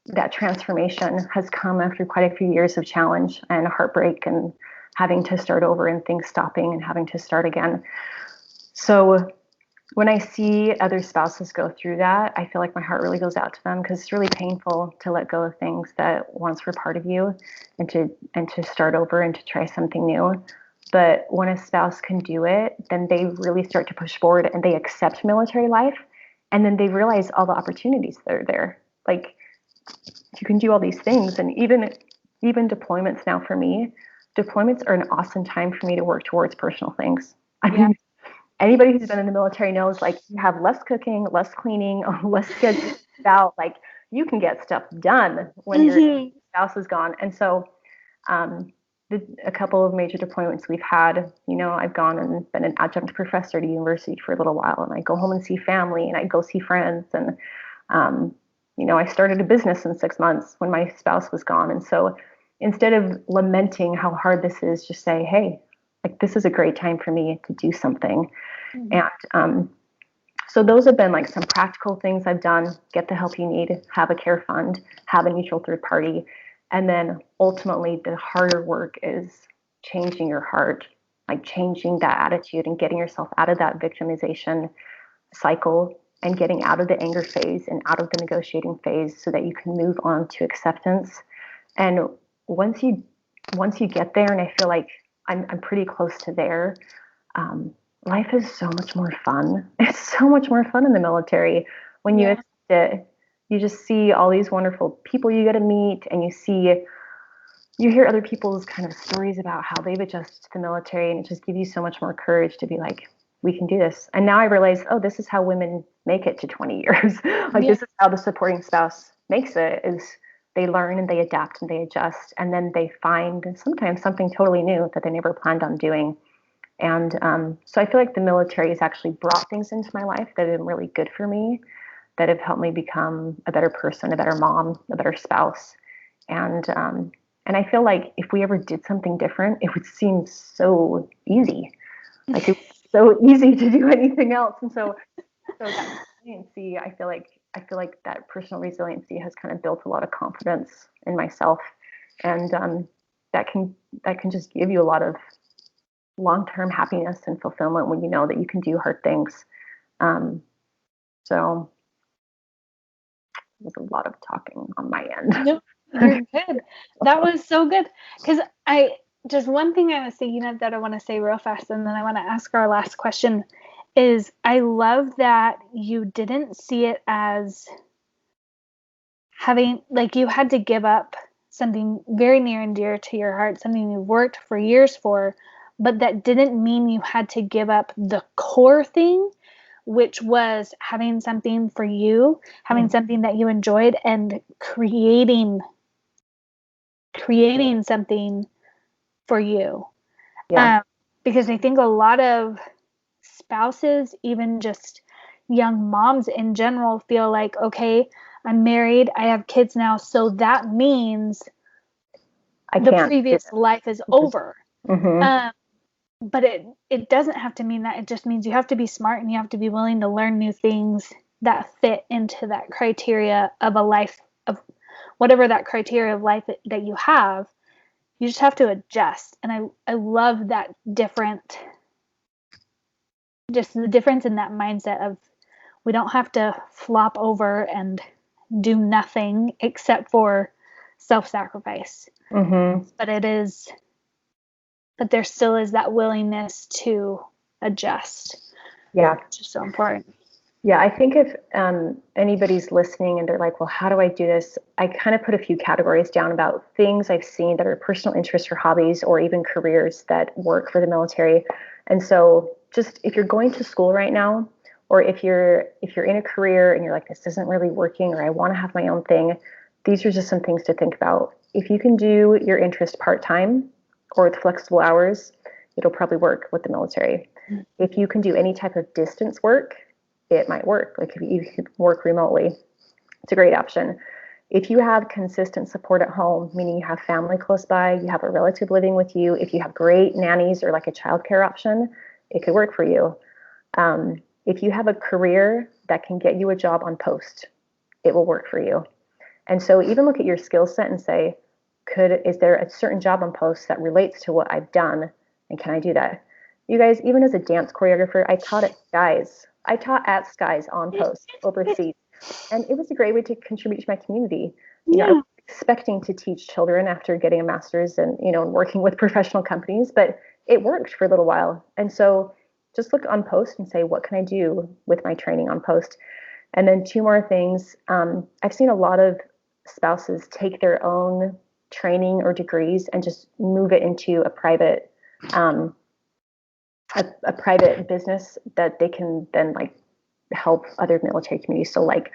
Speaker 2: That transformation has come after quite a few years of challenge and heartbreak and having to start over and things stopping and having to start again. So when I see other spouses go through that, I feel like my heart really goes out to them because it's really painful to let go of things that once were part of you and to start over and to try something new. But when a spouse can do it, then they really start to push forward and they accept military life. And then they realize all the opportunities that are there. Like you can do all these things. And even deployments now for me, deployments are an awesome time for me to work towards personal things. I mean, anybody who's been in the military knows like you have less cooking, less cleaning, less schedule out. Like you can get stuff done when your spouse is gone. And so a couple of major deployments we've had, I've gone and been an adjunct professor to university for a little while, and I go home and see family and I go see friends. And, I started a business in 6 months when my spouse was gone. And so instead of lamenting how hard this is, just say, hey, like this is a great time for me to do something. And so those have been like some practical things I've done. Get the help you need, have a care fund, have a neutral third party. And then ultimately the harder work is changing your heart, like changing that attitude and getting yourself out of that victimization cycle and getting out of the anger phase and out of the negotiating phase so that you can move on to acceptance. And once you get there, and I feel like I'm pretty close to there, life is so much more fun. It's so much more fun in the military when you accept it. You just see all these wonderful people you get to meet, and you hear other people's kind of stories about how they've adjusted to the military, and it just gives you so much more courage to be like, we can do this. And now I realize, oh, this is how women make it to 20 years. This is how the supporting spouse makes it, is they learn and they adapt and they adjust, and then they find sometimes something totally new that they never planned on doing. And so I feel like the military has actually brought things into my life that have been really good for me, that have helped me become a better person, a better mom, a better spouse. And I feel like if we ever did something different, it would seem so easy. Like it's so easy to do anything else. And so that resiliency, I feel like that personal resiliency has kind of built a lot of confidence in myself. And that can just give you a lot of long-term happiness and fulfillment when you know that you can do hard things. So there's a lot of talking on my end.
Speaker 1: No, you're good. That was so good. Because just one thing I was thinking of that I want to say real fast, and then I want to ask our last question, is I love that you didn't see it as having, like, you had to give up something very near and dear to your heart, something you worked for years for, but that didn't mean you had to give up the core thing, which was having something for you, having something that you enjoyed, and creating creating something for you.
Speaker 2: Yeah.
Speaker 1: Because I think a lot of spouses, even just young moms in general, feel like, okay, I'm married, I have kids now, so that means
Speaker 2: I
Speaker 1: the
Speaker 2: can't do
Speaker 1: previous life is
Speaker 2: this.
Speaker 1: over.
Speaker 2: Mm-hmm.
Speaker 1: But it doesn't have to mean that. It just means you have to be smart and you have to be willing to learn new things that fit into that criteria of a life, of whatever that criteria of life that you have. You just have to adjust. And I love that different, just the difference in that mindset of, we don't have to flop over and do nothing except for self-sacrifice.
Speaker 2: Mm-hmm.
Speaker 1: But there still is that willingness to adjust,
Speaker 2: Yeah.
Speaker 1: which is so important.
Speaker 2: Yeah, I think if anybody's listening and they're like, well, how do I do this? I kind of put a few categories down about things I've seen that are personal interests or hobbies or even careers that work for the military. And so just if you're going to school right now, or if you're in a career and you're like, this isn't really working, or I want to have my own thing, these are just some things to think about. If you can do your interest part-time or with flexible hours, it'll probably work with the military. If you can do any type of distance work, it might work. Like if you could work remotely, it's a great option. If you have consistent support at home, meaning you have family close by, you have a relative living with you, if you have great nannies or like a childcare option, it could work for you. If you have a career that can get you a job on post, it will work for you. And so even look at your skill set and say, is there a certain job on post that relates to what I've done? And can I do that? You guys, even as a dance choreographer, I taught at Skies. I taught at Skies on post overseas. And it was a great way to contribute to my community. I was expecting to teach children after getting a master's and, and working with professional companies, but it worked for a little while. And so just look on post and say, what can I do with my training on post? And then two more things. I've seen a lot of spouses take their own training or degrees and just move it into a private a private business that they can then like help other military communities. So like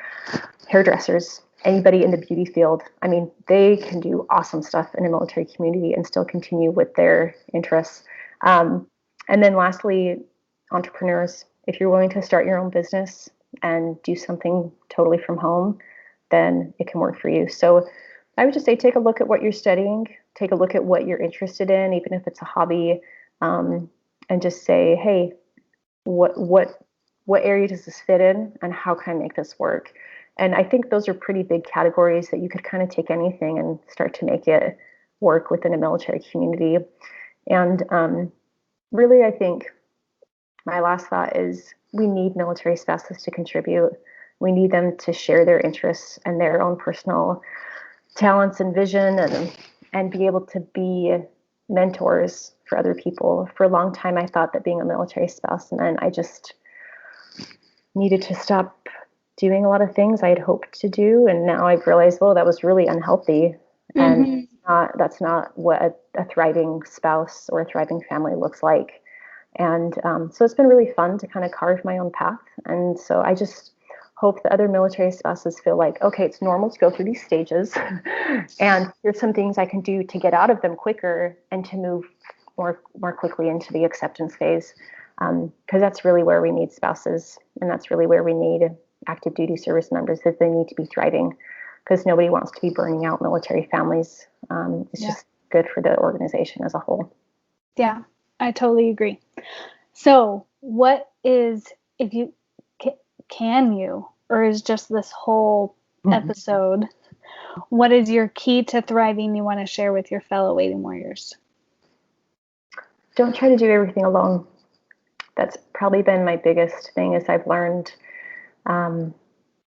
Speaker 2: hairdressers, anybody in the beauty field. I mean, they can do awesome stuff in a military community and still continue with their interests. And then lastly, entrepreneurs. If you're willing to start your own business and do something totally from home, then it can work for you. So I would just say take a look at what you're studying, take a look at what you're interested in, even if it's a hobby, and just say, hey, what area does this fit in, and how can I make this work? And I think those are pretty big categories that you could kind of take anything and start to make it work within a military community. And really, I think my last thought is we need military spouses to contribute. We need them to share their interests and their own personal talents and vision, and be able to be mentors for other people. For a long time, I thought that being a military spouse meant I just needed to stop doing a lot of things I had hoped to do. And now I've realized, well, that was really unhealthy. And that's not what a thriving spouse or a thriving family looks like. And so it's been really fun to kind of carve my own path. And so I just hope that other military spouses feel like, okay, it's normal to go through these stages. And here's some things I can do to get out of them quicker and to move more quickly into the acceptance phase. Because that's really where we need spouses, and that's really where we need active duty service members, that they need to be thriving, because nobody wants to be burning out military families. It's just good for the organization as a whole.
Speaker 1: Yeah, I totally agree. So what is, if you can you, or is just this whole episode, what is your key to thriving you want to share with your fellow waiting warriors?
Speaker 2: Don't try to do everything alone. That's probably been my biggest thing, is I've learned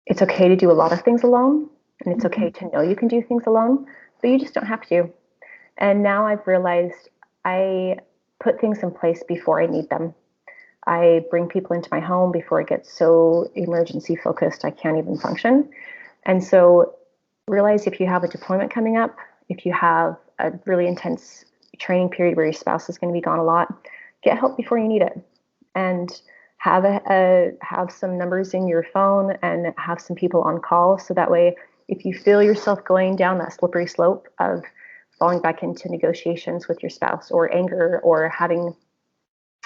Speaker 2: it's okay to do a lot of things alone, and it's okay to know you can do things alone, but you just don't have to. And now I've realized I put things in place before I need them. I bring people into my home before it gets so emergency focused I can't even function. And so realize if you have a deployment coming up, if you have a really intense training period where your spouse is going to be gone a lot, get help before you need it. And have some numbers in your phone and have some people on call. So that way, if you feel yourself going down that slippery slope of falling back into negotiations with your spouse, or anger, or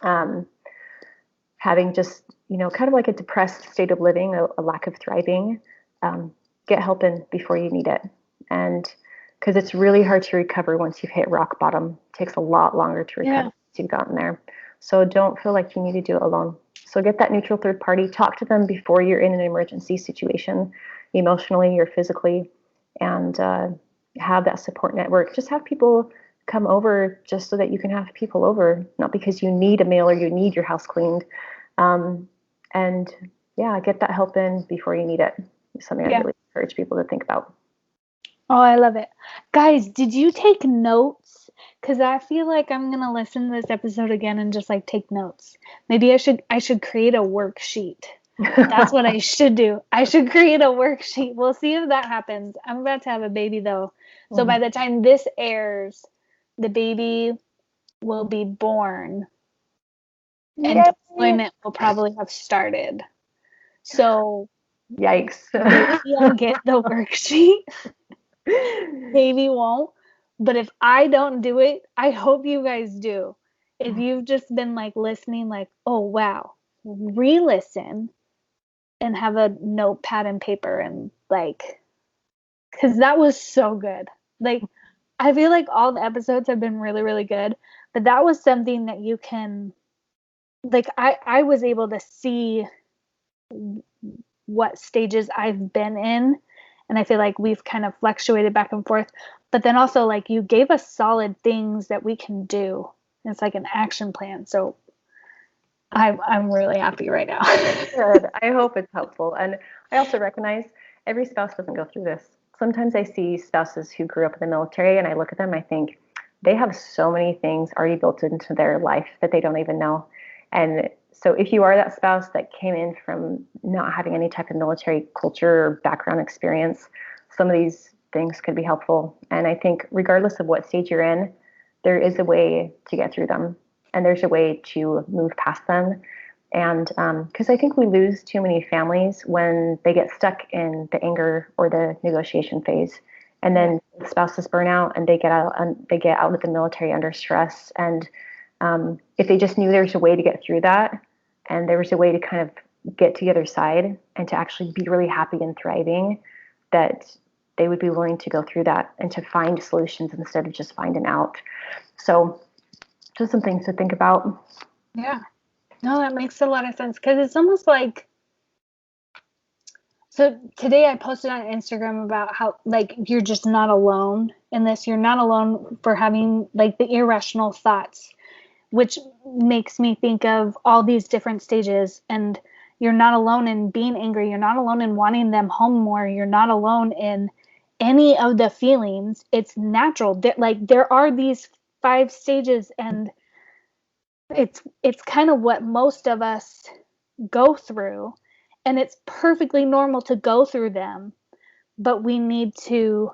Speaker 2: um, having just, kind of like a depressed state of living, a lack of thriving, get help in before you need it. And because it's really hard to recover once you've hit rock bottom. It takes a lot longer to recover once you've gotten there. So don't feel like you need to do it alone. So get that neutral third party, talk to them before you're in an emergency situation, emotionally or physically, and have that support network. Just have people come over just so that you can have people over, not because you need a meal or you need your house cleaned. And yeah, get that help in before you need it. It's something I really encourage people to think about.
Speaker 1: Oh, I love it. Guys, did you take notes? Because I feel like I'm gonna listen to this episode again and just like take notes. Maybe I should create a worksheet. That's what I should do. I should create a worksheet. We'll see if that happens. I'm about to have a baby though. So by the time this airs, the baby will be born and deployment will probably have started. So
Speaker 2: yikes.
Speaker 1: Maybe I'll get the worksheet. Maybe won't. But if I don't do it, I hope you guys do. If you've just been like listening, like, oh wow, re-listen and have a notepad and paper and like, because that was so good. Like, I feel like all the episodes have been really, really good, but that was something that you can, like, I was able to see what stages I've been in, and I feel like we've kind of fluctuated back and forth. But then also, like, you gave us solid things that we can do. It's like an action plan. So I'm really happy right now.
Speaker 2: Good. I hope it's helpful. And I also recognize every spouse doesn't go through this. Sometimes I see spouses who grew up in the military and I look at them, I think they have so many things already built into their life that they don't even know. And so if you are that spouse that came in from not having any type of military culture or background experience, some of these things could be helpful. And I think regardless of what stage you're in, there is a way to get through them, and there's a way to move past them. And because I think we lose too many families when they get stuck in the anger or the negotiation phase, and then the spouses burn out and they get out of the military under stress. And if they just knew there's a way to get through that, and there was a way to kind of get to the other side and to actually be really happy and thriving, that they would be willing to go through that and to find solutions instead of just finding out. So just some things to think about.
Speaker 1: Yeah. No, that makes a lot of sense, because it's almost like, so today I posted on Instagram about how, like, you're just not alone in this. You're not alone for having like the irrational thoughts, which makes me think of all these different stages. And you're not alone in being angry. You're not alone in wanting them home more. You're not alone in any of the feelings. It's natural. There are these 5 stages, and it's kind of what most of us go through, and it's perfectly normal to go through them, but we need to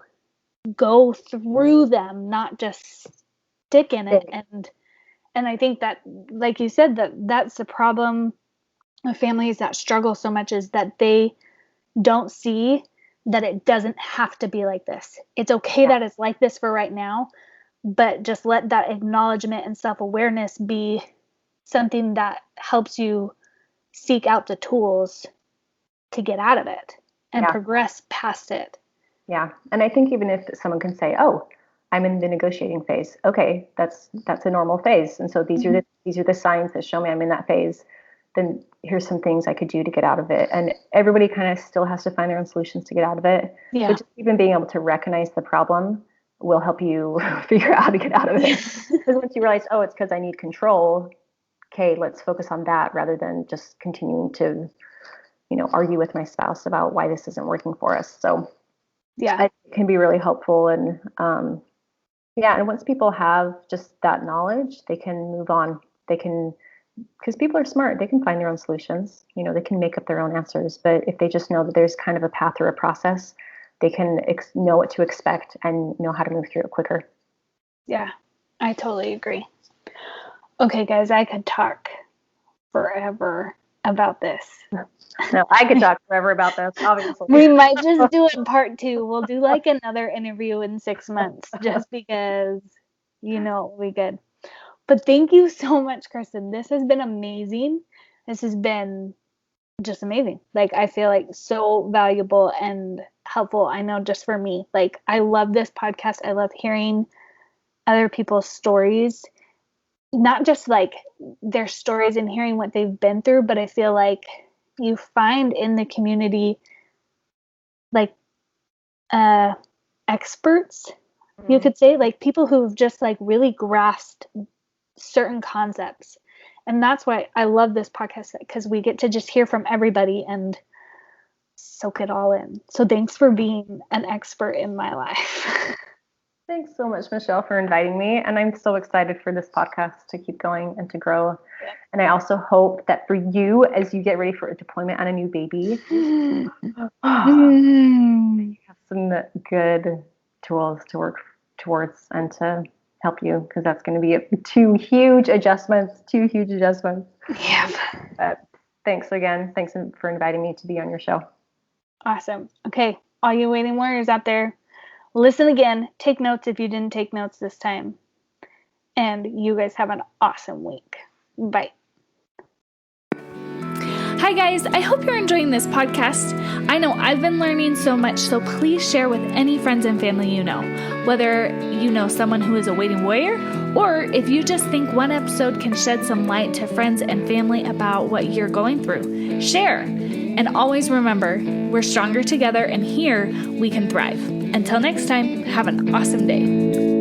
Speaker 1: go through them, not just stick in it. And I think that, like you said, that's the problem of families that struggle so much, is that they don't see that it doesn't have to be like this. It's okay that it's like this for right now, but just let that acknowledgement and self-awareness be something that helps you seek out the tools to get out of it and progress past it.
Speaker 2: Yeah. And I think even if someone can say, oh, I'm in the negotiating phase. Okay, that's a normal phase. And so these are the signs that show me I'm in that phase. Then here's some things I could do to get out of it. And everybody kind of still has to find their own solutions to get out of it.
Speaker 1: Yeah.
Speaker 2: But just even being able to recognize the problem will help you figure out how to get out of it. Because once you realize, oh, it's because I need control. Okay, let's focus on that rather than just continuing to, argue with my spouse about why this isn't working for us. So it can be really helpful. And and once people have just that knowledge, they can move on. They can, because people are smart, they can find their own solutions. They can make up their own answers. But if they just know that there's kind of a path or a process, they can know what to expect and know how to move through it quicker.
Speaker 1: Yeah, I totally agree. Okay, guys, I could talk forever. about this.
Speaker 2: No, I could talk forever about this, obviously.
Speaker 1: We might just do it part 2. We'll do like another interview in 6 months just because, we could. But thank you so much, Kristen. This has been amazing. This has been just amazing. Like, I feel like so valuable and helpful. I know just for me, like, I love this podcast. I love hearing other people's stories, not just like their stories and hearing what they've been through, but I feel like you find in the community like experts, you could say, like people who've just like really grasped certain concepts. And that's why I love this podcast, because we get to just hear from everybody and soak it all in. So thanks for being an expert in my life.
Speaker 2: Thanks so much, Michelle, for inviting me. And I'm so excited for this podcast to keep going and to grow. Yeah. And I also hope that for you, as you get ready for a deployment on a new baby, you have some good tools to work towards and to help you, because that's going to be two huge adjustments. Yeah. But thanks again. Thanks for inviting me to be on your show.
Speaker 1: Awesome. Okay. All you waiting warriors out there, listen again. Take notes if you didn't take notes this time. And you guys have an awesome week. Bye. Hi guys, I hope you're enjoying this podcast. I know I've been learning so much, so please share with any friends and family you know. Whether you know someone who is a waiting warrior, or if you just think one episode can shed some light to friends and family about what you're going through, share. And always remember, we're stronger together, and here we can thrive. Until next time, have an awesome day.